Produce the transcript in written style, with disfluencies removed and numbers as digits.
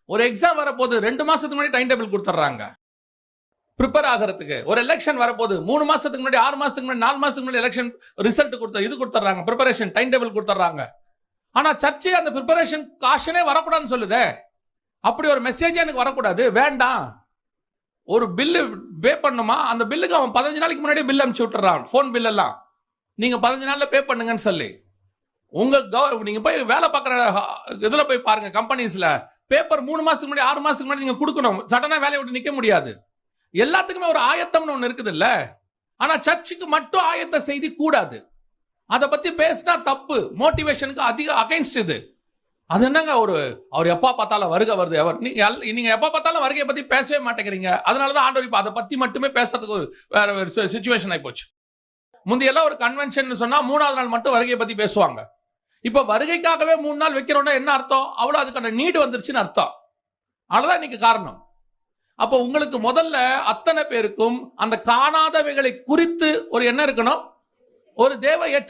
ஒரு எக்ஸாம் வரப்போது 2 மாசத்துக்கு முன்னாடி டைம் டேபிள் கொடுத்துட்றாங்க ப்ரிப்பேர் ஆகிறதுக்கு. ஒரு எலெக்ஷன் வரப்போது 3 மாசத்துக்கு முன்னாடி, 6 மாசத்துக்கு முன்னாடி, 4 மாசத்துக்கு முன்னாடி எலெக்ஷன் ரிசல்ட் கொடுத்துட்றாங்க, ப்ரிப்பரேஷன் டைம் டேபிள் கொடுத்துட்றாங்க. ஆனா சர்ச்சை அந்த ப்ரிப்பரேஷன் காஷனே வரக்கூடாதுன்னு சொல்லுதே. அப்படி ஒரு மெசேஜ் எனக்கு வரக்கூடாது, வேண்டாம். ஒரு பில்லு பே பண்ணுமா, அந்த பில்லுக்கு அவன் 15 நாளைக்கு முன்னாடி பில் அனுப்பிச்சு விட்டுறான், போன் பில் எல்லாம். நீங்க 15 நாள்ல பே பண்ணுங்கன்னு சொல்லி. நீங்க போய் வேலை பார்க்குற இதுல போய் பாருங்க, கம்பெனிஸ்ல பேப்பர் 3 மாசத்துக்கு முன்னாடி, 6 மாசத்துக்கு முன்னாடி நீங்க கொடுக்கணும். சடனா வேலையை விட்டு நிக்க முடியாது. எல்லாத்துக்குமே ஒரு ஆயத்தம்னு ஒண்ணு இருக்குது இல்ல. ஆனா சர்ச்சுக்கு மட்டும் ஆயத்த செய்தி கூடாது. அதை பத்தி பேசினா தப்பு, மோட்டிவேஷனுக்கு அதிக அகைன்ஸ்ட் இது. அது என்னங்க அவர் எப்ப பார்த்தாலும் வருகை வருது, நீங்க எப்ப பார்த்தாலும் வருகையை பத்தி பேசவே மாட்டேங்கிறீங்க. அதனாலதான் ஆண்டவர் இப்ப அதை பத்தி மட்டுமே பேசுறதுக்கு வேற ஒரு சிச்சுவேஷன் ஆகி போச்சு. முந்தையெல்லாம் ஒரு கன்வென்ஷன் சொன்னா 3வது நாள் மட்டும் வருகையை பத்தி பேசுவாங்க. இப்ப வருகைக்காகவே 3 நாள் வைக்கிறோம்னா என்ன அர்த்தம்? அவ்வளவு அதுக்கான நீடு வந்துருச்சுன்னு அர்த்தம். அதுதான் இன்னைக்கு காரணம். அப்போ உங்களுக்கு முதல்ல அத்தனை பேருக்கும் அந்த காணாதவைகளை குறித்து ஒரு என்ன இருக்கணும், ஒரு தேவ எச்சரிக்கை